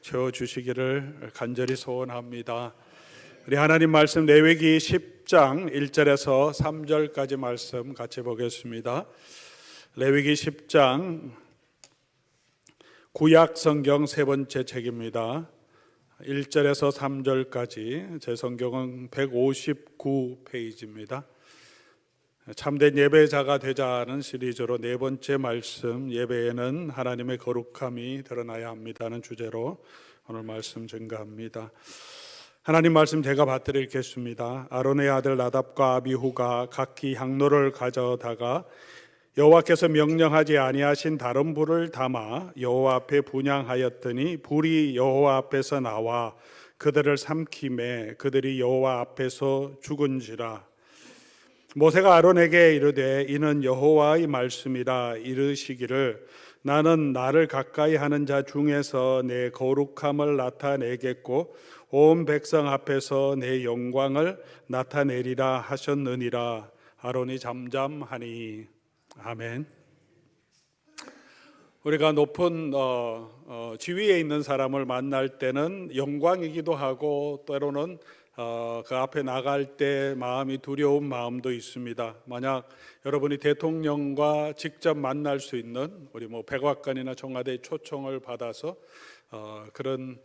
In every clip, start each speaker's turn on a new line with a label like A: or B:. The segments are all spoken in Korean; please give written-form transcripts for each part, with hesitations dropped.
A: 채워주시기를 간절히 소원합니다. 우리 하나님 말씀 레위기 10장 1절에서 3절까지 말씀 같이 보겠습니다. 레위기 10장 구약 성경 세 번째 책입니다. 1절에서 3절까지 제 성경은 159페이지입니다. 참된 예배자가 되자는 시리즈로 네 번째 말씀, 예배에는 하나님의 거룩함이 드러나야 합니다는 주제로 오늘 말씀 증가합니다. 하나님 말씀 제가 받들어 읽겠습니다. 아론의 아들 나답과 아비후가 각기 향로를 가져다가 여호와께서 명령하지 아니하신 다른 불을 담아 여호와 앞에 분향하였더니 불이 여호와 앞에서 나와 그들을 삼키매 그들이 여호와 앞에서 죽은지라. 모세가 아론에게 이르되 이는 여호와의 말씀이라 이르시기를 나는 나를 가까이 하는 자 중에서 내 거룩함을 나타내겠고 온 백성 앞에서 내 영광을 나타내리라 하셨느니라. 아론이 잠잠하니. 아멘. 우리가 높은 지위에 있는 사람을 만날 때는 영광이기도 하고 때로는 그 앞에 나갈 때 마음이 두려운 마음도 있습니다. 만약 여러분이 대통령과 직접 만날 수 있는 우리 백악관이나 청와대 초청을 받아서 그런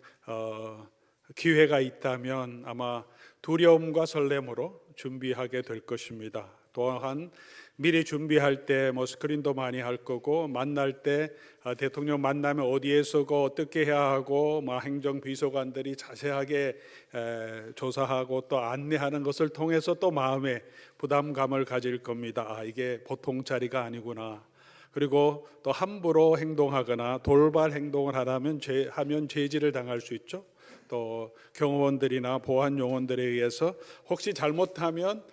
A: 기회가 있다면 아마 두려움과 설렘으로 준비하게 될 것입니다. 또한 미리 준비할 때 스크린도 많이 할 거고 만날 때 대통령 만나면 어디에 서고 어떻게 해야 하고 행정비서관들이 자세하게 조사하고 또 안내하는 것을 통해서 또 마음에 부담감을 가질 겁니다. 이게 보통 자리가 아니구나. 그리고 또 함부로 행동하거나 돌발 행동을 하면 죄질을 당할 수 있죠. 또 경호원들이나 보안 요원들에 의해서 혹시 잘못하면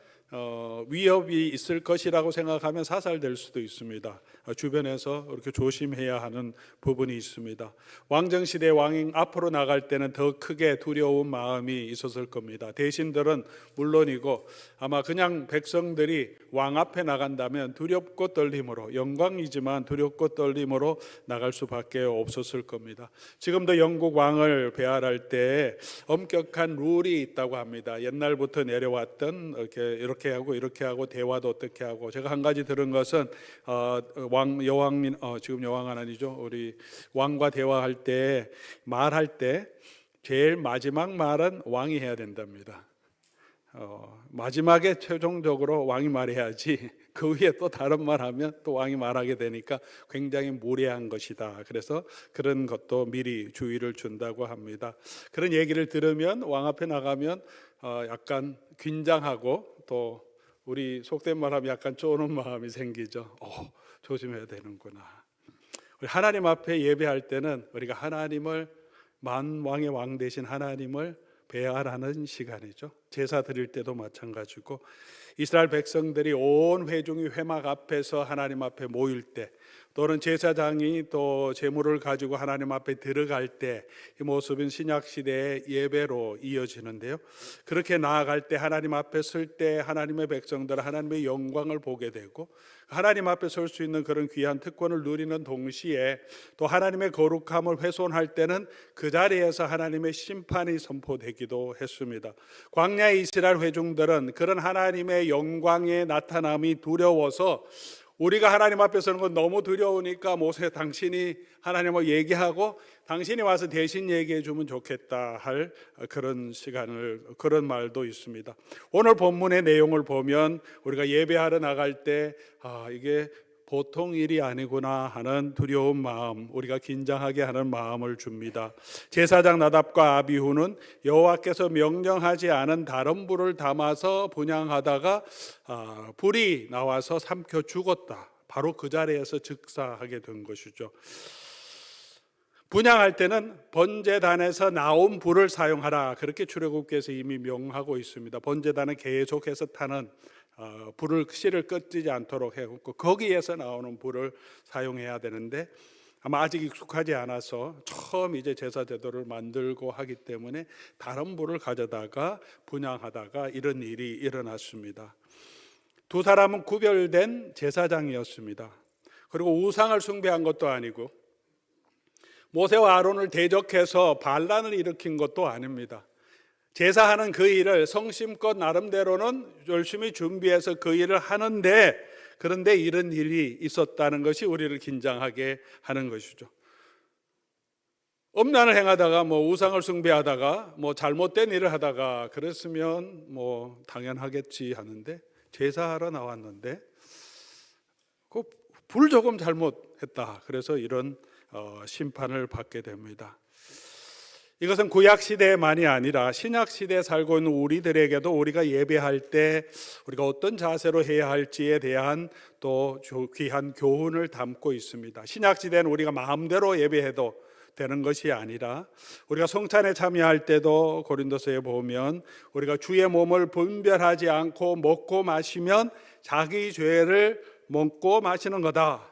A: 위협이 있을 것이라고 생각하면 사살될 수도 있습니다. 주변에서 이렇게 조심해야 하는 부분이 있습니다. 왕정시대 왕이 앞으로 나갈 때는 더 크게 두려운 마음이 있었을 겁니다. 대신들은 물론이고 아마 그냥 백성들이 왕 앞에 나간다면 두렵고 떨림으로, 영광이지만 두렵고 떨림으로 나갈 수밖에 없었을 겁니다. 지금도 영국 왕을 배할할 때 엄격한 룰이 있다고 합니다. 옛날부터 내려왔던 이렇게 하고 이렇게 하고 대화도 어떻게 하고. 제가 한 가지 들은 것은 지금 여왕은 아니죠. 우리 왕과 대화할 때 말할 때 제일 마지막 말은 왕이 해야 된답니다. 마지막에 최종적으로 왕이 말해야지 그 위에 또 다른 말 하면 또 왕이 말하게 되니까 굉장히 무례한 것이다. 그래서 그런 것도 미리 주의를 준다고 합니다. 그런 얘기를 들으면 왕 앞에 나가면 약간 긴장하고 또 우리 속된 말하면 약간 쪼는 마음이 생기죠. 조심해야 되는구나. 우리 하나님 앞에 예배할 때는 우리가 하나님을 만왕의 왕 되신 하나님을 배알하는 시간이죠. 제사 드릴 때도 마찬가지고 이스라엘 백성들이 온 회중이 회막 앞에서 하나님 앞에 모일 때 또는 제사장이 또 제물을 가지고 하나님 앞에 들어갈 때 이 모습은 신약시대의 예배로 이어지는데요. 그렇게 나아갈 때 하나님 앞에 설 때 하나님의 백성들은 하나님의 영광을 보게 되고 하나님 앞에 설 수 있는 그런 귀한 특권을 누리는 동시에 또 하나님의 거룩함을 훼손할 때는 그 자리에서 하나님의 심판이 선포되기도 했습니다. 광야의 이스라엘 회중들은 그런 하나님의 영광의 나타남이 두려워서 우리가 하나님 앞에 서는 건 너무 두려우니까 모세 당신이 하나님을 얘기하고 당신이 와서 대신 얘기해 주면 좋겠다 할 그런 그런 말도 있습니다. 오늘 본문의 내용을 보면 우리가 예배하러 나갈 때 이게 보통 일이 아니구나 하는 두려운 마음, 우리가 긴장하게 하는 마음을 줍니다. 제사장 나답과 아비후는 여호와께서 명령하지 않은 다른 불을 담아서 분향하다가 불이 나와서 삼켜 죽었다. 바로 그 자리에서 즉사하게 된 것이죠. 분향할 때는 번제단에서 나온 불을 사용하라. 그렇게 출애굽기에서 이미 명하고 있습니다. 번제단은 계속해서 타는 씨를 꺼지지 않도록 해갖고 거기에서 나오는 불을 사용해야 되는데 아마 아직 익숙하지 않아서 처음 이제 제사 제도를 만들고 하기 때문에 다른 불을 가져다가 분향하다가 이런 일이 일어났습니다. 두 사람은 구별된 제사장이었습니다. 그리고 우상을 숭배한 것도 아니고 모세와 아론을 대적해서 반란을 일으킨 것도 아닙니다. 제사하는 그 일을 성심껏 나름대로는 열심히 준비해서 그 일을 하는데, 그런데 이런 일이 있었다는 것이 우리를 긴장하게 하는 것이죠. 음란을 행하다가 우상을 숭배하다가 잘못된 일을 하다가 그랬으면 당연하겠지 하는데, 제사하러 나왔는데 그 불 조금 잘못했다, 그래서 이런 심판을 받게 됩니다. 이것은 구약 시대만이 아니라 신약 시대에 살고 있는 우리들에게도 우리가 예배할 때 우리가 어떤 자세로 해야 할지에 대한 또 귀한 교훈을 담고 있습니다. 신약 시대는 우리가 마음대로 예배해도 되는 것이 아니라, 우리가 성찬에 참여할 때도 고린도서에 보면 우리가 주의 몸을 분별하지 않고 먹고 마시면 자기 죄를 먹고 마시는 거다.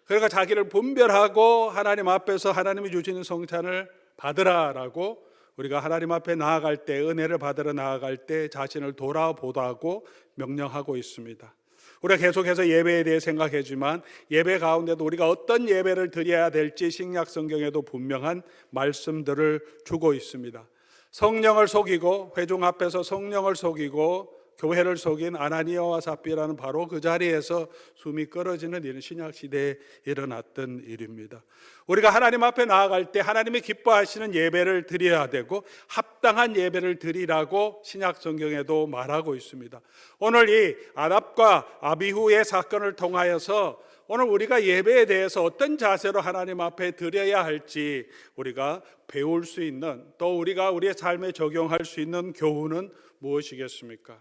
A: 그러니까 자기를 분별하고 하나님 앞에서 하나님이 주시는 성찬을 받으라라고, 우리가 하나님 앞에 나아갈 때, 은혜를 받으러 나아갈 때 자신을 돌아보라고 명령하고 있습니다. 우리가 계속해서 예배에 대해 생각하지만 예배 가운데도 우리가 어떤 예배를 드려야 될지 신약 성경에도 분명한 말씀들을 주고 있습니다. 성령을 속이고, 회중 앞에서 성령을 속이고 교회를 속인 아나니아와 삽비라는 바로 그 자리에서 숨이 끊어지는 일은 신약 시대에 일어났던 일입니다. 우리가 하나님 앞에 나아갈 때 하나님이 기뻐하시는 예배를 드려야 되고 합당한 예배를 드리라고 신약 성경에도 말하고 있습니다. 오늘 이 아답과 아비후의 사건을 통하여서 오늘 우리가 예배에 대해서 어떤 자세로 하나님 앞에 드려야 할지 우리가 배울 수 있는, 또 우리가 우리의 삶에 적용할 수 있는 교훈은 무엇이겠습니까?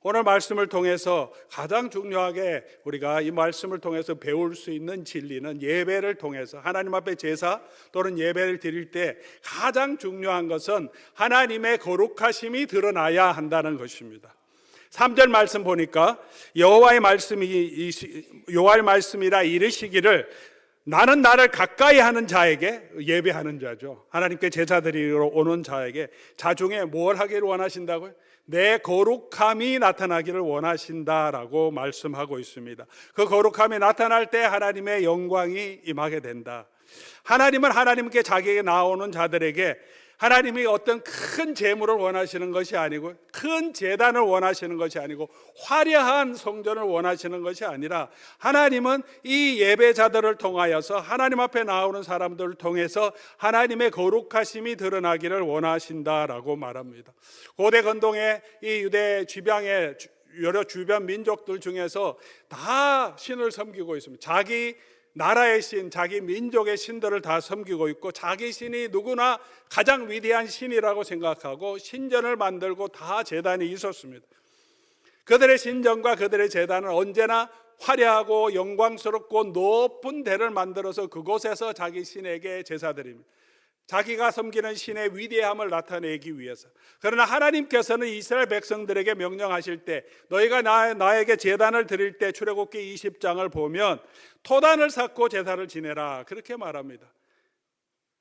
A: 오늘 말씀을 통해서 가장 중요하게 우리가 이 말씀을 통해서 배울 수 있는 진리는, 예배를 통해서 하나님 앞에 제사 또는 예배를 드릴 때 가장 중요한 것은 하나님의 거룩하심이 드러나야 한다는 것입니다. 3절 말씀 보니까 여호와의 말씀이라 이르시기를, 나는 나를 가까이 하는 자에게, 예배하는 자죠, 하나님께 제사 드리러 오는 자에게 자중에 뭘 하기를 원하신다고요? 내 거룩함이 나타나기를 원하신다라고 말씀하고 있습니다. 그 거룩함이 나타날 때 하나님의 영광이 임하게 된다. 하나님은 하나님께 자기에게 나오는 자들에게 하나님이 어떤 큰 제물을 원하시는 것이 아니고, 큰 제단을 원하시는 것이 아니고, 화려한 성전을 원하시는 것이 아니라, 하나님은 이 예배자들을 통하여서, 하나님 앞에 나오는 사람들을 통해서 하나님의 거룩하심이 드러나기를 원하신다라고 말합니다. 고대 건동의 이 유대 지방의 여러 주변 민족들 중에서 다 신을 섬기고 있습니다. 자기 나라의 신, 자기 민족의 신들을 다 섬기고 있고, 자기 신이 누구나 가장 위대한 신이라고 생각하고 신전을 만들고 다 제단이 있었습니다. 그들의 신전과 그들의 제단은 언제나 화려하고 영광스럽고 높은 대를 만들어서 그곳에서 자기 신에게 제사드립니다. 자기가 섬기는 신의 위대함을 나타내기 위해서. 그러나 하나님께서는 이스라엘 백성들에게 명령하실 때, 너희가 나에게 제단을 드릴 때 출애굽기 20장을 보면 토단을 쌓고 제사를 지내라, 그렇게 말합니다.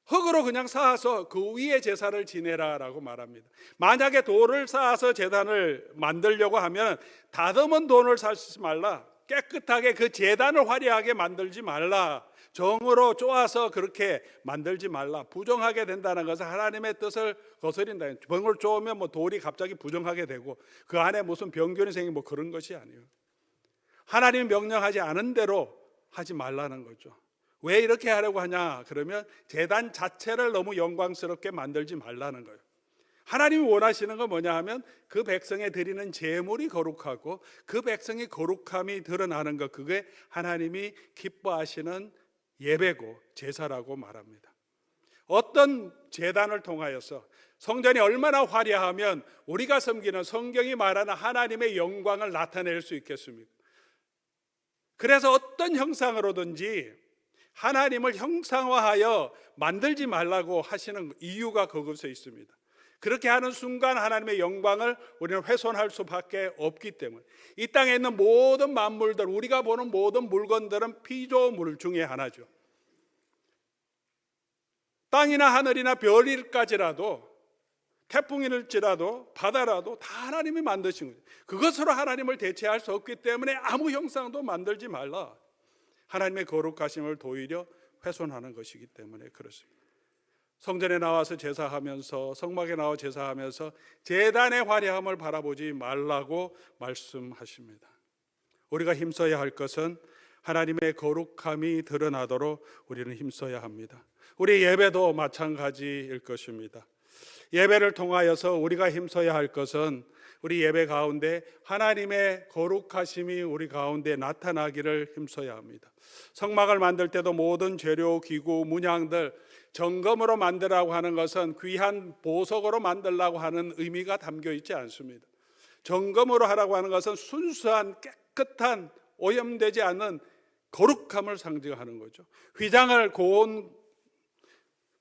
A: 흙으로 그냥 쌓아서 그 위에 제사를 지내라라고 말합니다. 만약에 돌을 쌓아서 제단을 만들려고 하면 다듬은 돌을 쌓지 말라, 깨끗하게 그 제단을 화려하게 만들지 말라, 정으로 쪼아서 그렇게 만들지 말라. 부정하게 된다는 것은 하나님의 뜻을 거스린다. 병을 쪼으면 돌이 갑자기 부정하게 되고 그 안에 무슨 병균이 생기고 그런 것이 아니에요. 하나님이 명령하지 않은 대로 하지 말라는 거죠. 왜 이렇게 하려고 하냐? 그러면 제단 자체를 너무 영광스럽게 만들지 말라는 거예요. 하나님이 원하시는 건 뭐냐 하면 그 백성에 드리는 제물이 거룩하고 그 백성의 거룩함이 드러나는 것, 그게 하나님이 기뻐하시는 예배고 제사라고 말합니다. 어떤 제단을 통하여서 성전이 얼마나 화려하면 우리가 섬기는 성경이 말하는 하나님의 영광을 나타낼 수 있겠습니까? 그래서 어떤 형상으로든지 하나님을 형상화하여 만들지 말라고 하시는 이유가 그것에 있습니다. 그렇게 하는 순간 하나님의 영광을 우리는 훼손할 수밖에 없기 때문에. 이 땅에 있는 모든 만물들, 우리가 보는 모든 물건들은 피조물 중에 하나죠. 땅이나 하늘이나 별일까지라도, 태풍일지라도 바다라도 다 하나님이 만드신 거죠. 그것으로 하나님을 대체할 수 없기 때문에 아무 형상도 만들지 말라. 하나님의 거룩하심을 도리려 훼손하는 것이기 때문에 그렇습니다. 성전에 나와서 제사하면서, 성막에 나와 제사하면서 제단의 화려함을 바라보지 말라고 말씀하십니다. 우리가 힘써야 할 것은 하나님의 거룩함이 드러나도록 우리는 힘써야 합니다. 우리 예배도 마찬가지일 것입니다. 예배를 통하여서 우리가 힘써야 할 것은 우리 예배 가운데 하나님의 거룩하심이 우리 가운데 나타나기를 힘써야 합니다. 성막을 만들 때도 모든 재료, 기구, 문양들 정금으로 만들라고 하는 것은 귀한 보석으로 만들라고 하는 의미가 담겨 있지 않습니다. 정금으로 하라고 하는 것은 순수한 깨끗한 오염되지 않은 거룩함을 상징하는 거죠. 휘장을 고운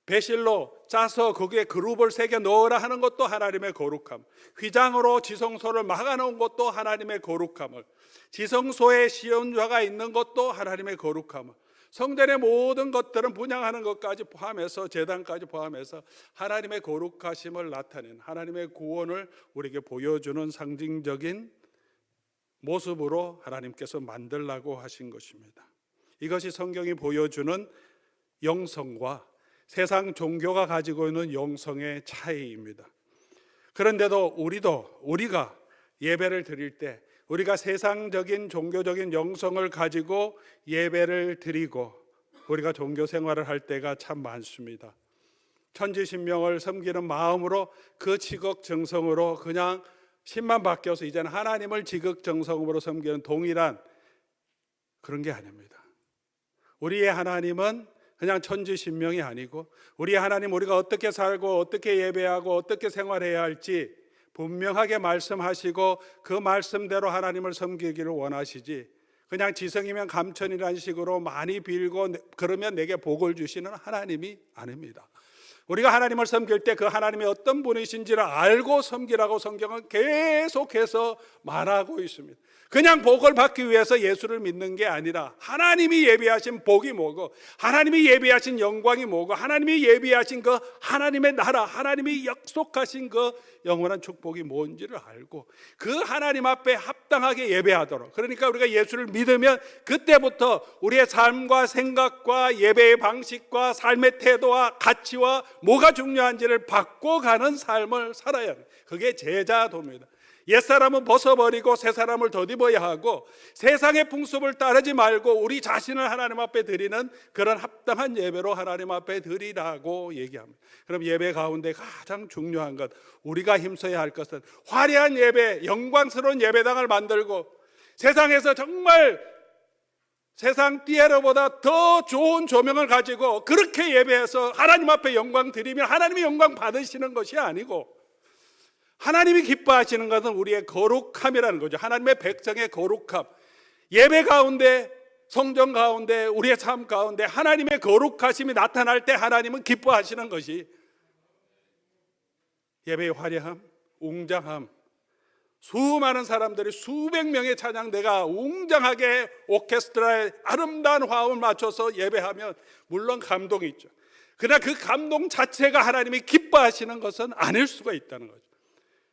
A: 배실로 짜서 거기에 그룹을 새겨 넣으라 하는 것도 하나님의 거룩함, 휘장으로 지성소를 막아놓은 것도 하나님의 거룩함을, 지성소에 시온좌가 있는 것도 하나님의 거룩함을, 성전의 모든 것들은 분양하는 것까지 포함해서 제단까지 포함해서 하나님의 거룩하심을 나타낸 하나님의 구원을 우리에게 보여주는 상징적인 모습으로 하나님께서 만들라고 하신 것입니다. 이것이 성경이 보여주는 영성과 세상 종교가 가지고 있는 영성의 차이입니다. 그런데도 우리가 예배를 드릴 때 우리가 세상적인 종교적인 영성을 가지고 예배를 드리고 우리가 종교 생활을 할 때가 참 많습니다. 천지신명을 섬기는 마음으로 그 지극정성으로 그냥 신만 바뀌어서 이제는 하나님을 지극정성으로 섬기는 동일한 그런 게 아닙니다. 우리의 하나님은 그냥 천지신명이 아니고 우리의 하나님, 우리가 어떻게 살고 어떻게 예배하고 어떻게 생활해야 할지 분명하게 말씀하시고 그 말씀대로 하나님을 섬기기를 원하시지, 그냥 지성이면 감천이라는 식으로 많이 빌고 그러면 내게 복을 주시는 하나님이 아닙니다. 우리가 하나님을 섬길 때 그 하나님이 어떤 분이신지를 알고 섬기라고 성경은 계속해서 말하고 있습니다. 그냥 복을 받기 위해서 예수를 믿는 게 아니라 하나님이 예비하신 복이 뭐고, 하나님이 예비하신 영광이 뭐고, 하나님이 예비하신 그 하나님의 나라, 하나님이 약속하신 그 영원한 축복이 뭔지를 알고 그 하나님 앞에 합당하게 예배하도록, 그러니까 우리가 예수를 믿으면 그때부터 우리의 삶과 생각과 예배의 방식과 삶의 태도와 가치와 뭐가 중요한지를 바꿔가는 삶을 살아야 합니다. 그게 제자도입니다. 옛사람은 벗어버리고 새사람을 덧입어야 하고 세상의 풍습을 따르지 말고 우리 자신을 하나님 앞에 드리는 그런 합당한 예배로 하나님 앞에 드리라고 얘기합니다. 그럼 예배 가운데 가장 중요한 것, 우리가 힘써야 할 것은 화려한 예배, 영광스러운 예배당을 만들고 세상에서 정말 세상 띠에러보다 더 좋은 조명을 가지고 그렇게 예배해서 하나님 앞에 영광 드리면 하나님이 영광 받으시는 것이 아니고, 하나님이 기뻐하시는 것은 우리의 거룩함이라는 거죠. 하나님의 백성의 거룩함. 예배 가운데, 성전 가운데, 우리의 삶 가운데 하나님의 거룩하심이 나타날 때 하나님은 기뻐하시는 것이 예배의 화려함, 웅장함, 수많은 사람들이 수백 명의 찬양대가 웅장하게 오케스트라에 아름다운 화음을 맞춰서 예배하면 물론 감동이 있죠. 그러나 그 감동 자체가 하나님이 기뻐하시는 것은 아닐 수가 있다는 거죠.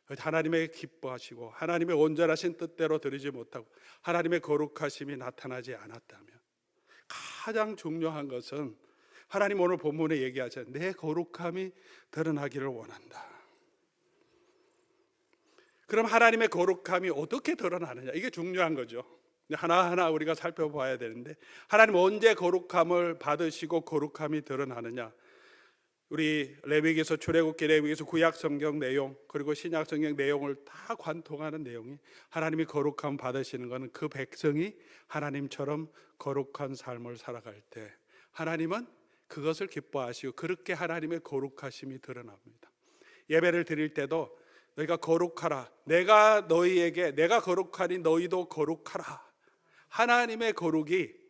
A: 하나님의 기뻐하시고 하나님의 온전하신 뜻대로 드리지 못하고 하나님의 거룩하심이 나타나지 않았다면, 가장 중요한 것은 하나님 오늘 본문에 얘기하잖아요. 내 거룩함이 드러나기를 원한다. 그럼 하나님의 거룩함이 어떻게 드러나느냐, 이게 중요한 거죠. 하나하나 우리가 살펴봐야 되는데, 하나님 언제 거룩함을 받으시고 거룩함이 드러나느냐, 우리 레위기에서, 출애굽기, 레위기에서 구약 성경 내용 그리고 신약 성경 내용을 다 관통하는 내용이, 하나님이 거룩함 받으시는 것은 그 백성이 하나님처럼 거룩한 삶을 살아갈 때 하나님은 그것을 기뻐하시고 그렇게 하나님의 거룩하심이 드러납니다. 예배를 드릴 때도 너희가 거룩하라, 내가 거룩하니 너희도 거룩하라. 하나님의 거룩이,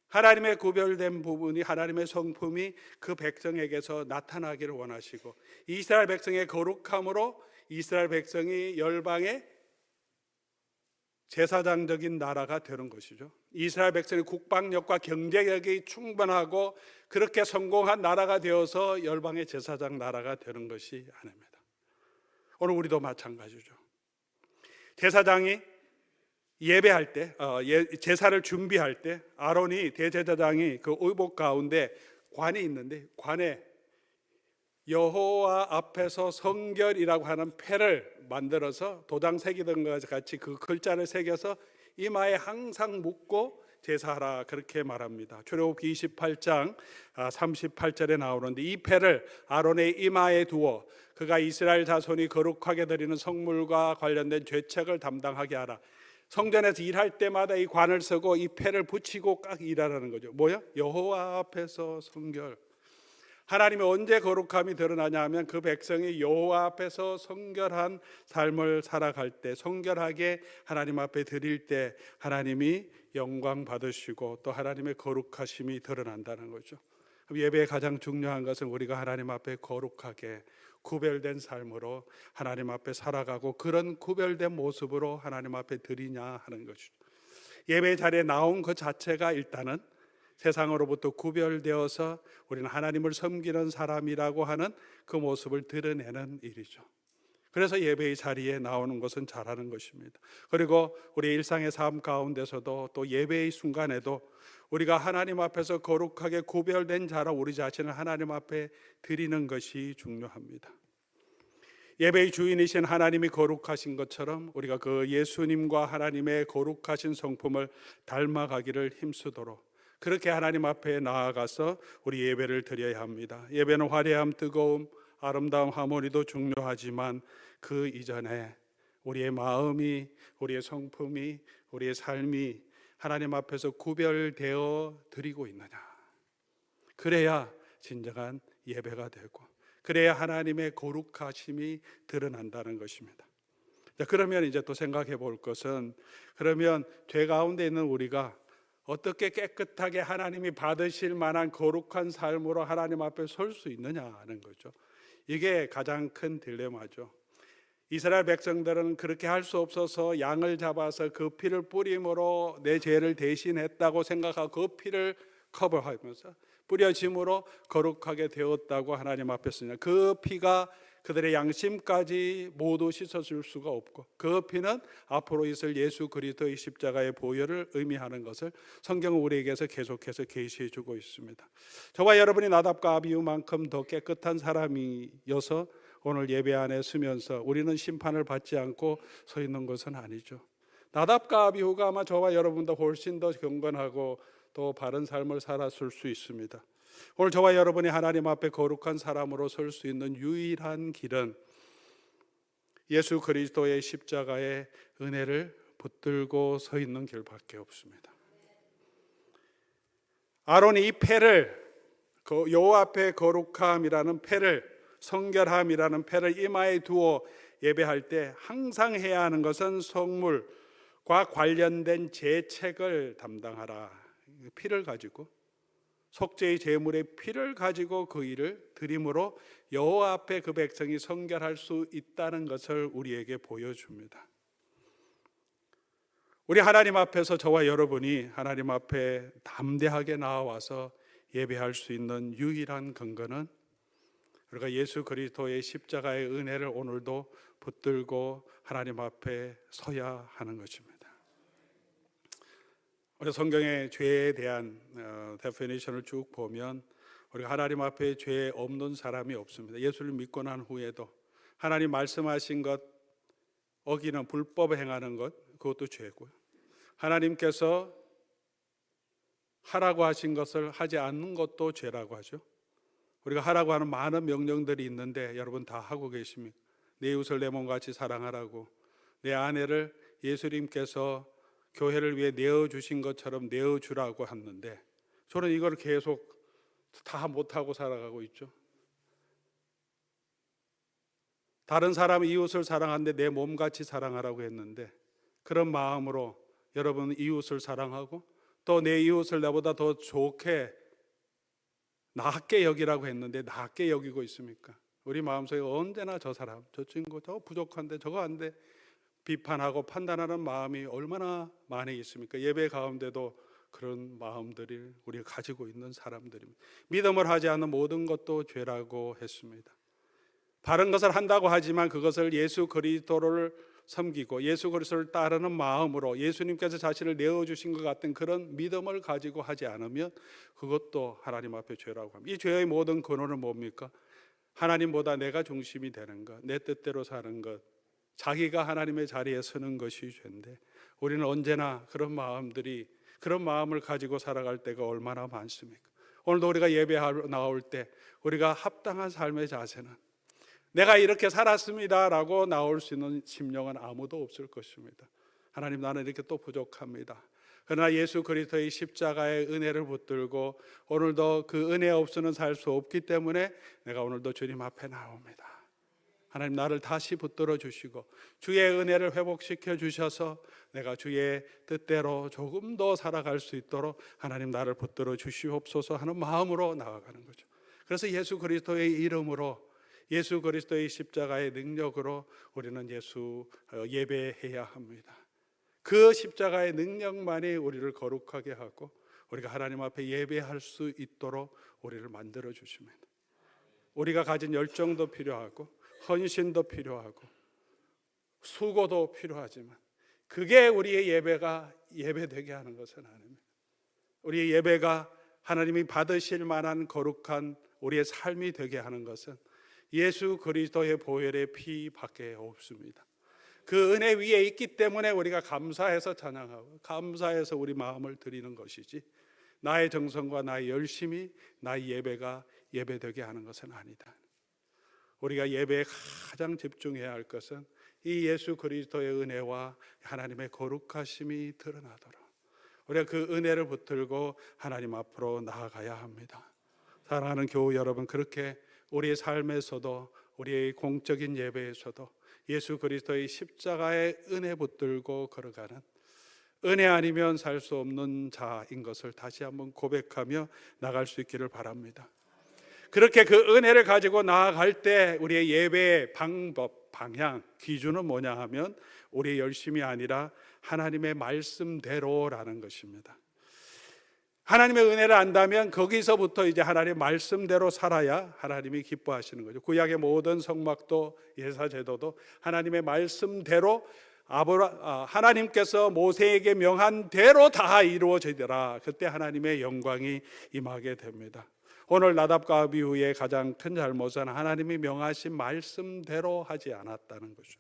A: 하나님의 구별된 부분이, 하나님의 성품이 그 백성에게서 나타나기를 원하시고, 이스라엘 백성의 거룩함으로 이스라엘 백성이 열방의 제사장적인 나라가 되는 것이죠. 이스라엘 백성의 국방력과 경제력이 충분하고 그렇게 성공한 나라가 되어서 열방의 제사장 나라가 되는 것이 아닙니다. 오늘 우리도 마찬가지죠. 제사장이 예배할 때, 제사를 준비할 때 아론이 대제사장이 그 의복 가운데 관이 있는데 관에 여호와 앞에서 성결이라고 하는 패를 만들어서 도장 새기던 것 같이 그 글자를 새겨서 이마에 항상 묶고 제사하라, 그렇게 말합니다. 출애굽기 28장 38절에 나오는데, 이 패를 아론의 이마에 두어 그가 이스라엘 자손이 거룩하게 드리는 성물과 관련된 죄책을 담당하게 하라. 성전에서 일할 때마다 이 관을 쓰고 이 패를 붙이고 깍 일하라는 거죠. 뭐야? 여호와 앞에서 성결. 하나님이 언제 거룩함이 드러나냐 하면 그 백성이 여호와 앞에서 성결한 삶을 살아갈 때, 성결하게 하나님 앞에 드릴 때 하나님이 영광 받으시고 또 하나님의 거룩하심이 드러난다는 거죠. 예배의 가장 중요한 것은 우리가 하나님 앞에 거룩하게 구별된 삶으로 하나님 앞에 살아가고, 그런 구별된 모습으로 하나님 앞에 드리냐 하는 것이죠. 예배 자리에 나온 것 자체가 일단은 세상으로부터 구별되어서 우리는 하나님을 섬기는 사람이라고 하는 그 모습을 드러내는 일이죠. 그래서 예배의 자리에 나오는 것은 잘하는 것입니다. 그리고 우리 일상의 삶 가운데서도 또 예배의 순간에도 우리가 하나님 앞에서 거룩하게 구별된 자로 우리 자신을 하나님 앞에 드리는 것이 중요합니다. 예배의 주인이신 하나님이 거룩하신 것처럼 우리가 그 예수님과 하나님의 거룩하신 성품을 닮아가기를 힘쓰도록 그렇게 하나님 앞에 나아가서 우리 예배를 드려야 합니다. 예배는 화려함, 뜨거움, 아름다움, 하모니도 중요하지만 그 이전에 우리의 마음이, 우리의 성품이, 우리의 삶이 하나님 앞에서 구별되어 드리고 있느냐, 그래야 진정한 예배가 되고, 그래야 하나님의 거룩하심이 드러난다는 것입니다. 자, 그러면 이제 또 생각해 볼 것은, 그러면 죄 가운데 있는 우리가 어떻게 깨끗하게 하나님이 받으실 만한 거룩한 삶으로 하나님 앞에 설 수 있느냐 하는 거죠. 이게 가장 큰 딜레마죠. 이스라엘 백성들은 그렇게 할 수 없어서 양을 잡아서 그 피를 뿌림으로 내 죄를 대신했다고 생각하고 그 피를 커버하면서 뿌려짐으로 거룩하게 되었다고 하나님 앞에 쓰냐. 그 피가 그들의 양심까지 모두 씻어줄 수가 없고, 그 피는 앞으로 있을 예수 그리스도의 십자가의 보혈을 의미하는 것을 성경은 우리에게서 계속해서 계시해 주고 있습니다. 저와 여러분이 나답과 아비후만큼 더 깨끗한 사람이어서 오늘 예배 안에 서면서 우리는 심판을 받지 않고 서 있는 것은 아니죠. 나답과 아비후가 아마 저와 여러분도 훨씬 더 경건하고 또 바른 삶을 살았을 수 있습니다. 오늘 저와 여러분이 하나님 앞에 거룩한 사람으로 설 수 있는 유일한 길은 예수 그리스도의 십자가의 은혜를 붙들고 서 있는 길밖에 없습니다. 아론이 이 패를, 여호와 앞에 거룩함이라는 패를, 성결함이라는 패를 이마에 두어 예배할 때 항상 해야 하는 것은 성물과 관련된 제책을 담당하라. 피를 가지고, 속죄의 제물의 피를 가지고 그 일을 드림으로 여호와 앞에 그 백성이 성결할 수 있다는 것을 우리에게 보여줍니다. 우리 하나님 앞에서 저와 여러분이 하나님 앞에 담대하게 나와서 예배할 수 있는 유일한 근거는 우리가 예수 그리스도의 십자가의 은혜를 오늘도 붙들고 하나님 앞에 서야 하는 것입니다. 우리 성경의 죄에 대한 데피니션을 쭉 보면 우리가 하나님 앞에 죄 없는 사람이 없습니다. 예수를 믿고 난 후에도 하나님 말씀하신 것 어기는, 불법 행하는 것, 그것도 죄고요. 하나님께서 하라고 하신 것을 하지 않는 것도 죄라고 하죠. 우리가 하라고 하는 많은 명령들이 있는데 여러분 다 하고 계십니까? 내 이웃을 내 몸같이 사랑하라고, 내 아내를 예수님께서 교회를 위해 내어주신 것처럼 내어주라고 했는데 저는 이걸 계속 다 못하고 살아가고 있죠. 다른 사람 이웃을 사랑하는데 내 몸같이 사랑하라고 했는데, 그런 마음으로 여러분 이웃을 사랑하고 또 내 이웃을 나보다 더 좋게 낫게 여기라고 했는데 낫게 여기고 있습니까? 우리 마음속에 언제나 저 사람, 저 친구, 저 부족한데, 저거 안 돼, 비판하고 판단하는 마음이 얼마나 많이 있습니까? 예배 가운데도 그런 마음들을 우리가 가지고 있는 사람들입니다. 믿음을 하지 않는 모든 것도 죄라고 했습니다. 바른 것을 한다고 하지만 그것을 예수 그리스도를 섬기고 예수 그리스도를 따르는 마음으로 예수님께서 자신을 내어주신 것 같은 그런 믿음을 가지고 하지 않으면 그것도 하나님 앞에 죄라고 합니다. 이 죄의 모든 근원은 뭡니까? 하나님보다 내가 중심이 되는 것, 내 뜻대로 사는 것, 자기가 하나님의 자리에 서는 것이 죄인데 우리는 언제나 그런 마음을 가지고 살아갈 때가 얼마나 많습니까? 오늘도 우리가 예배하러 나올 때 우리가 합당한 삶의 자세는 내가 이렇게 살았습니다라고 나올 수 있는 심령은 아무도 없을 것입니다. 하나님, 나는 이렇게 또 부족합니다. 그러나 예수 그리스도의 십자가의 은혜를 붙들고 오늘도 그 은혜 없이는 살 수 없기 때문에 내가 오늘도 주님 앞에 나옵니다. 하나님, 나를 다시 붙들어 주시고 주의 은혜를 회복시켜 주셔서 내가 주의 뜻대로 조금 더 살아갈 수 있도록 하나님 나를 붙들어 주시옵소서 하는 마음으로 나아가는 거죠. 그래서 예수 그리스도의 이름으로, 예수 그리스도의 십자가의 능력으로 우리는 예배해야 합니다. 그 십자가의 능력만이 우리를 거룩하게 하고 우리가 하나님 앞에 예배할 수 있도록 우리를 만들어 주십니다. 우리가 가진 열정도 필요하고 헌신도 필요하고 수고도 필요하지만 그게 우리의 예배가 예배되게 하는 것은 아닙니다. 우리의 예배가 하나님이 받으실 만한 거룩한 우리의 삶이 되게 하는 것은 예수 그리스도의 보혈의 피밖에 없습니다. 그 은혜 위에 있기 때문에 우리가 감사해서 찬양하고 감사해서 우리 마음을 드리는 것이지 나의 정성과 나의 열심이 나의 예배가 예배되게 하는 것은 아니다. 우리가 예배에 가장 집중해야 할 것은 이 예수 그리스도의 은혜와 하나님의 거룩하심이 드러나도록 우리가 그 은혜를 붙들고 하나님 앞으로 나아가야 합니다. 사랑하는 교우 여러분, 그렇게 우리의 삶에서도 우리의 공적인 예배에서도 예수 그리스도의 십자가의 은혜 붙들고 걸어가는, 은혜 아니면 살 수 없는 자인 것을 다시 한번 고백하며 나갈 수 있기를 바랍니다. 그렇게 그 은혜를 가지고 나아갈 때 우리의 예배의 방법, 방향, 기준은 뭐냐 하면 우리의 열심이 아니라 하나님의 말씀대로라는 것입니다. 하나님의 은혜를 안다면 거기서부터 이제 하나님의 말씀대로 살아야 하나님이 기뻐하시는 거죠. 구약의 모든 성막도 예사제도도 하나님의 말씀대로 하나님께서 모세에게 명한 대로 다 이루어지더라. 그때 하나님의 영광이 임하게 됩니다. 오늘 나답과 아비후의 가장 큰 잘못은 하나님이 명하신 말씀대로 하지 않았다는 것이죠.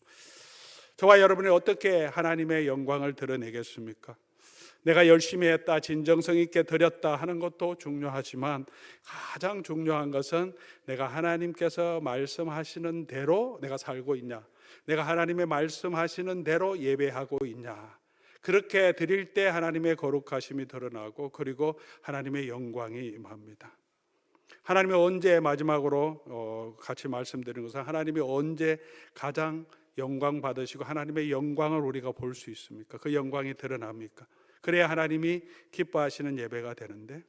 A: 저와 여러분이 어떻게 하나님의 영광을 드러내겠습니까? 내가 열심히 했다, 진정성 있게 드렸다 하는 것도 중요하지만 가장 중요한 것은 내가 하나님께서 말씀하시는 대로 내가 살고 있냐, 내가 하나님의 말씀하시는 대로 예배하고 있냐. 그렇게 드릴 때 하나님의 거룩하심이 드러나고 그리고 하나님의 영광이 임합니다. 하나님이 언제, 마지막으로 같이 말씀드리는 것은 하나님이 언제 가장 영광 받으시고 하나님의 영광을 우리가 볼 수 있습니까? 그 영광이 드러납니까? 그래야 하나님이 기뻐하시는 예배가 되는데,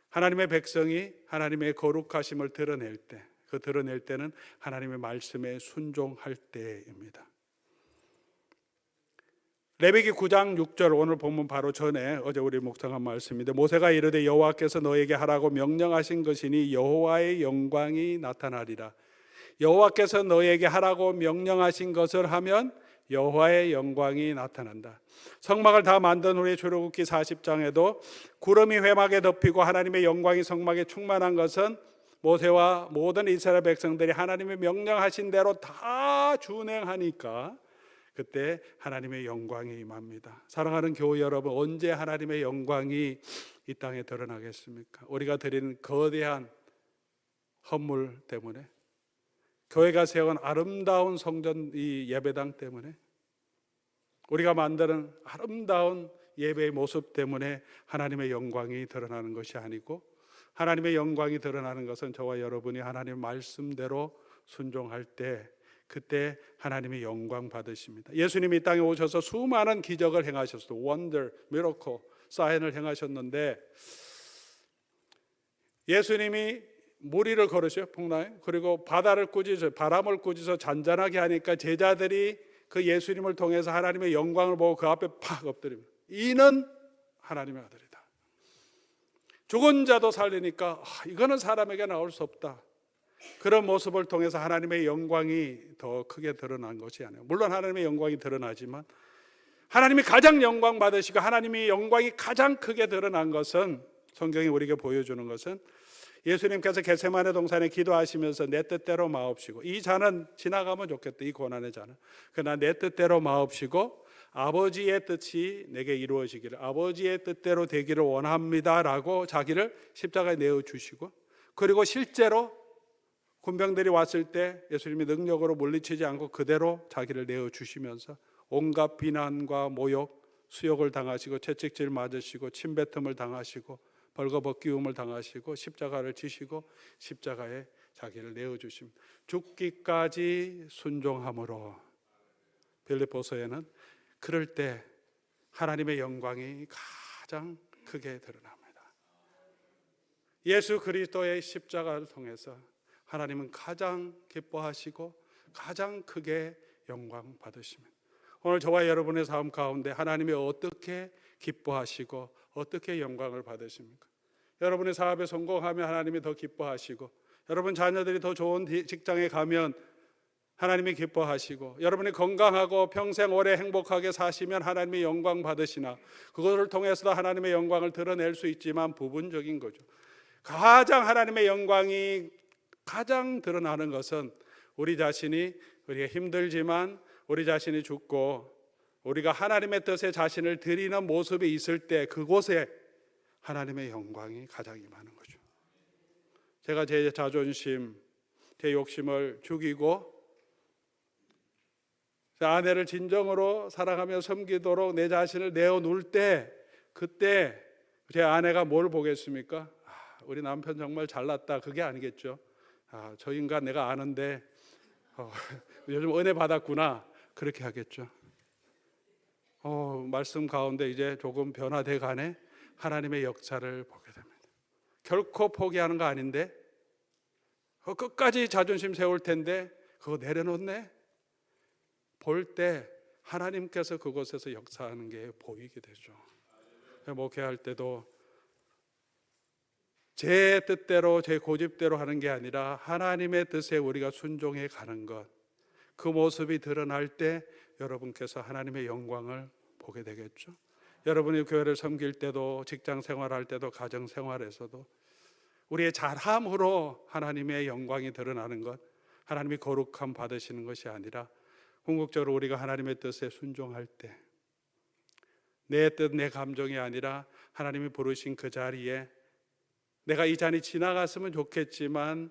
A: 하나님의 백성이 하나님의 거룩하심을 드러낼 때, 그 드러낼 때는 하나님의 말씀에 순종할 때입니다. 레위기 9장 6절, 오늘 본문 바로 전에 어제 우리 묵상한 말씀인데, 모세가 이르되 여호와께서 너에게 하라고 명령하신 것이니 여호와의 영광이 나타나리라. 여호와께서 너에게 하라고 명령하신 것을 하면 여호와의 영광이 나타난다. 성막을 다 만든 후에 출애굽기 40장에도 구름이 회막에 덮이고 하나님의 영광이 성막에 충만한 것은 모세와 모든 이스라엘 백성들이 하나님의 명령하신 대로 다 준행하니까 그때 하나님의 영광이 임합니다. 사랑하는 교우 여러분, 언제 하나님의 영광이 이 땅에 드러나겠습니까? 우리가 드리는 거대한 헌물 때문에, 교회가 세운 아름다운 성전 이 예배당 때문에, 우리가 만드는 아름다운 예배의 모습 때문에 하나님의 영광이 드러나는 것이 아니고, 하나님의 영광이 드러나는 것은 저와 여러분이 하나님의 말씀대로 순종할 때, 그때 하나님의 영광 받으십니다. 예수님이 이 땅에 오셔서 수많은 기적을 행하셨어요. 원더, 미러클, 사인을 행하셨는데, 예수님이 물 위를 걸으셔요, 풍랑에. 그리고 바다를 꾸짖어, 바람을 꾸짖어 잔잔하게 하니까 제자들이 그 예수님을 통해서 하나님의 영광을 보고 그 앞에 팍 엎드립니다. 이는 하나님의 아들이다. 죽은 자도 살리니까 이거는 사람에게 나올 수 없다. 그런 모습을 통해서 하나님의 영광이 더 크게 드러난 것이 아니에요. 물론 하나님의 영광이 드러나지만 하나님이 가장 영광 받으시고 하나님의 영광이 가장 크게 드러난 것은, 성경이 우리에게 보여주는 것은, 예수님께서 겟세마네 동산에 기도하시면서 내 뜻대로 마옵시고, 이 잔은 지나가면 좋겠다, 이 고난의 잔은, 그러나 내 뜻대로 마옵시고 아버지의 뜻이 내게 이루어지기를, 아버지의 뜻대로 되기를 원합니다 라고 자기를 십자가에 내어주시고, 그리고 실제로 군병들이 왔을 때 예수님이 능력으로 물리치지 않고 그대로 자기를 내어주시면서 온갖 비난과 모욕, 수욕을 당하시고 채찍질 맞으시고 침뱉음을 당하시고 벌거벗기움을 당하시고 십자가를 지시고 십자가에 자기를 내어주십니다. 죽기까지 순종함으로, 빌립보서에는 그럴 때 하나님의 영광이 가장 크게 드러납니다. 예수 그리스도의 십자가를 통해서 하나님은 가장 기뻐하시고 가장 크게 영광 받으십니다. 오늘 저와 여러분의 삶 가운데 하나님이 어떻게 기뻐하시고 어떻게 영광을 받으십니까? 여러분의 사업에 성공하면 하나님이 더 기뻐하시고, 여러분 자녀들이 더 좋은 직장에 가면 하나님이 기뻐하시고, 여러분이 건강하고 평생 오래 행복하게 사시면 하나님의 영광 받으시나, 그것을 통해서도 하나님의 영광을 드러낼 수 있지만 부분적인 거죠. 가장 하나님의 영광이 가장 드러나는 것은 우리가 힘들지만 우리 자신이 죽고 우리가 하나님의 뜻에 자신을 드리는 모습이 있을 때, 그곳에 하나님의 영광이 가장 임하는 거죠. 제가 제 자존심, 제 욕심을 죽이고 제 아내를 진정으로 사랑하며 섬기도록 내 자신을 내어놓을 때, 그때 제 아내가 뭘 보겠습니까? 우리 남편 정말 잘났다, 그게 아니겠죠. 저 인간 내가 아는데 요즘 은혜 받았구나, 그렇게 하겠죠. 말씀 가운데 이제 조금 변화돼 가네, 하나님의 역사를 보게 됩니다. 결코 포기하는 거 아닌데, 끝까지 자존심 세울 텐데 그거 내려놓네. 볼 때 하나님께서 그곳에서 역사하는 게 보이게 되죠. 목회할 때도 제 뜻대로 제 고집대로 하는 게 아니라 하나님의 뜻에 우리가 순종해 가는 것, 그 모습이 드러날 때 여러분께서 하나님의 영광을 보게 되겠죠. 여러분이 교회를 섬길 때도, 직장 생활할 때도, 가정 생활에서도 우리의 잘함으로 하나님의 영광이 드러나는 것, 하나님이 거룩함 받으시는 것이 아니라 궁극적으로 우리가 하나님의 뜻에 순종할 때, 내 뜻, 내 감정이 아니라 하나님이 부르신 그 자리에 내가 이 잔이 지나갔으면 좋겠지만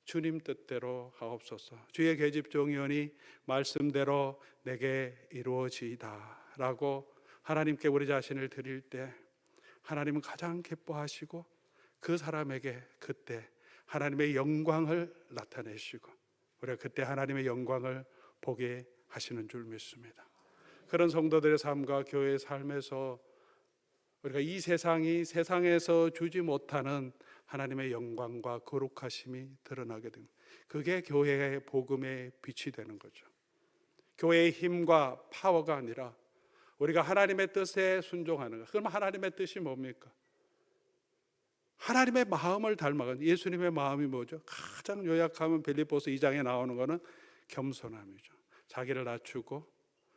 A: 주님 뜻대로 하옵소서, 주의 계집 종이오니 말씀대로 내게 이루어지이다 라고 하나님께 우리 자신을 드릴 때, 하나님은 가장 기뻐하시고 그 사람에게 그때 하나님의 영광을 나타내시고 우리가 그때 하나님의 영광을 보게 하시는 줄 믿습니다. 그런 성도들의 삶과 교회의 삶에서 우리가 이 세상에서 주지 못하는 하나님의 영광과 거룩하심이 드러나게 됩니다. 그게 교회의 복음의 빛이 되는 거죠. 교회의 힘과 파워가 아니라 우리가 하나님의 뜻에 순종하는 것. 그럼 하나님의 뜻이 뭡니까? 하나님의 마음을 닮아가는, 예수님의 마음이 뭐죠? 가장 요약하면 빌립보서 2장에 나오는 것은 겸손함이죠. 자기를 낮추고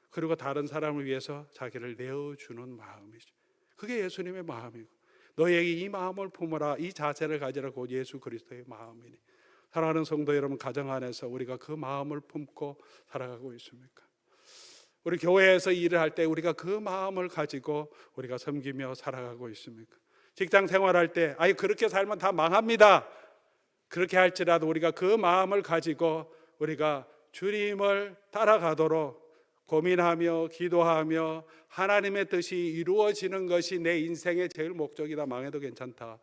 A: 그리고 다른 사람을 위해서 자기를 내어주는 마음이죠. 그게 예수님의 마음이고, 너에게 이 마음을 품어라, 이 자세를 가지라, 곧 예수 그리스도의 마음이니. 사랑하는 성도 여러분, 가정 안에서 우리가 그 마음을 품고 살아가고 있습니까? 우리 교회에서 일을 할 때 우리가 그 마음을 가지고 우리가 섬기며 살아가고 있습니까? 직장 생활할 때 그렇게 살면 다 망합니다, 그렇게 할지라도 우리가 그 마음을 가지고 우리가 주님을 따라가도록 고민하며 기도하며 하나님의 뜻이 이루어지는 것이 내 인생의 제일 목적이다, 망해도 괜찮다,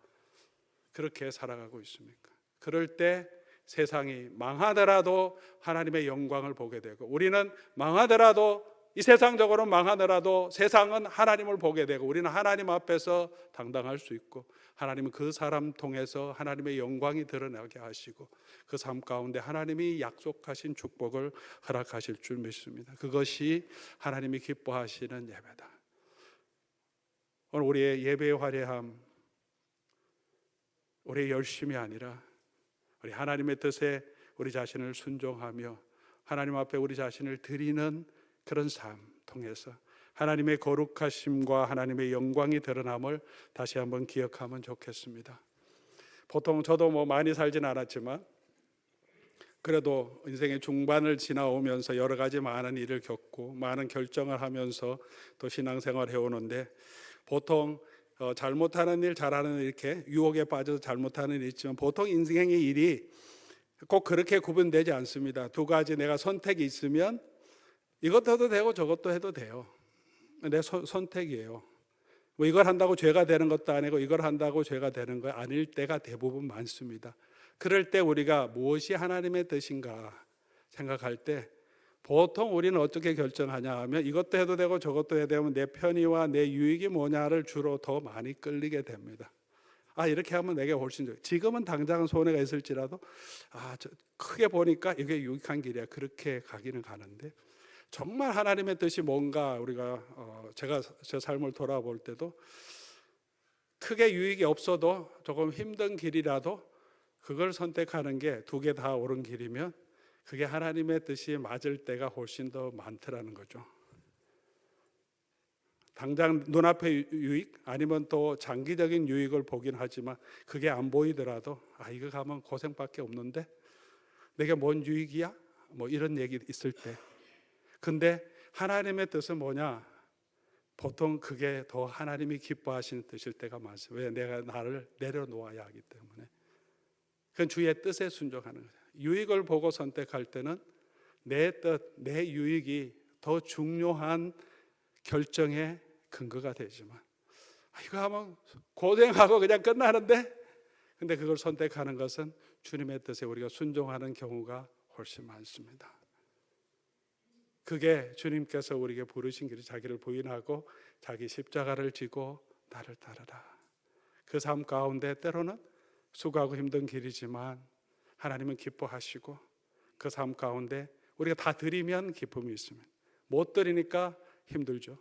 A: 그렇게 살아가고 있습니까? 그럴 때 세상이 망하더라도 하나님의 영광을 보게 되고, 우리는 망하더라도, 이 세상적으로 망하더라도 세상은 하나님을 보게 되고, 우리는 하나님 앞에서 당당할 수 있고, 하나님은 그 사람 통해서 하나님의 영광이 드러나게 하시고 그 삶 가운데 하나님이 약속하신 축복을 허락하실 줄 믿습니다. 그것이 하나님이 기뻐하시는 예배다. 오늘 우리의 예배의 화려함, 우리의 열심이 아니라 우리 하나님의 뜻에 우리 자신을 순종하며 하나님 앞에 우리 자신을 드리는 그런 삶 통해서 하나님의 거룩하심과 하나님의 영광이 드러남을 다시 한번 기억하면 좋겠습니다. 보통 저도 많이 살진 않았지만 그래도 인생의 중반을 지나오면서 여러 가지 많은 일을 겪고 많은 결정을 하면서 또 신앙생활을 해오는데 보통 잘못하는 일, 잘하는 일, 이렇게 유혹에 빠져서 잘못하는 일이 있지만 보통 인생의 일이 꼭 그렇게 구분되지 않습니다. 두 가지 내가 선택이 있으면 이것도 해도 되고 저것도 해도 돼요. 내 선택이에요. 이걸 한다고 죄가 되는 것도 아니고 이걸 한다고 죄가 되는 거 아닐 때가 대부분 많습니다. 그럴 때 우리가 무엇이 하나님의 뜻인가 생각할 때 보통 우리는 어떻게 결정하냐 하면 이것도 해도 되고 저것도 해도 되면 내 편의와 내 유익이 뭐냐를 주로 더 많이 끌리게 됩니다. 이렇게 하면 내게 훨씬 좋아요. 지금은 당장은 손해가 있을지라도 크게 보니까 이게 유익한 길이야. 그렇게 가기는 가는데 정말 하나님의 뜻이 뭔가 우리가 제가 제 삶을 돌아볼 때도 크게 유익이 없어도 조금 힘든 길이라도 그걸 선택하는 게 두 개 다 옳은 길이면 그게 하나님의 뜻이 맞을 때가 훨씬 더 많더라는 거죠. 당장 눈앞의 유익 아니면 또 장기적인 유익을 보긴 하지만 그게 안 보이더라도 이거 가면 고생밖에 없는데 내게 뭔 유익이야? 이런 얘기 있을 때 근데 하나님의 뜻은 뭐냐? 보통 그게 더 하나님이 기뻐하시는 뜻일 때가 많습니다. 왜? 내가 나를 내려놓아야 하기 때문에. 그건 주의 뜻에 순종하는 거예요. 유익을 보고 선택할 때는 내 뜻, 내 유익이 더 중요한 결정의 근거가 되지만 이거 하면 고생하고 그냥 끝나는데 근데 그걸 선택하는 것은 주님의 뜻에 우리가 순종하는 경우가 훨씬 많습니다. 그게 주님께서 우리에게 부르신 길이 자기를 부인하고 자기 십자가를 지고 나를 따르라. 그 삶 가운데 때로는 수고하고 힘든 길이지만 하나님은 기뻐하시고 그 삶 가운데 우리가 다 드리면 기쁨이 있습니다. 못 드리니까 힘들죠.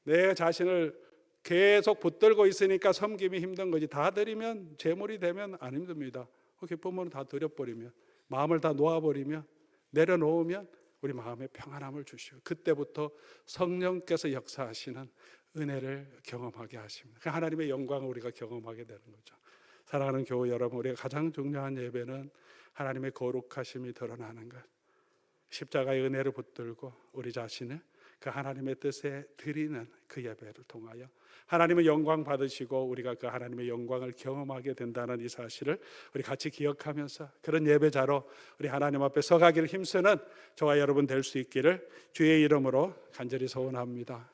A: 내 자신을 계속 붙들고 있으니까 섬김이 힘든 거지. 다 드리면 재물이 되면 안 힘듭니다. 기쁨은 다 드려버리면 마음을 다 놓아버리면 내려놓으면 우리 마음에 평안함을 주시고 그때부터 성령께서 역사하시는 은혜를 경험하게 하십니다. 하나님의 영광을 우리가 경험하게 되는 거죠. 사랑하는 교회 여러분, 우리가 가장 중요한 예배는 하나님의 거룩하심이 드러나는 것, 십자가의 은혜를 붙들고 우리 자신을 그 하나님의 뜻에 드리는 그 예배를 통하여 하나님의 영광 받으시고 우리가 그 하나님의 영광을 경험하게 된다는 이 사실을 우리 같이 기억하면서 그런 예배자로 우리 하나님 앞에 서가기를 힘쓰는 저와 여러분 될 수 있기를 주의 이름으로 간절히 소원합니다.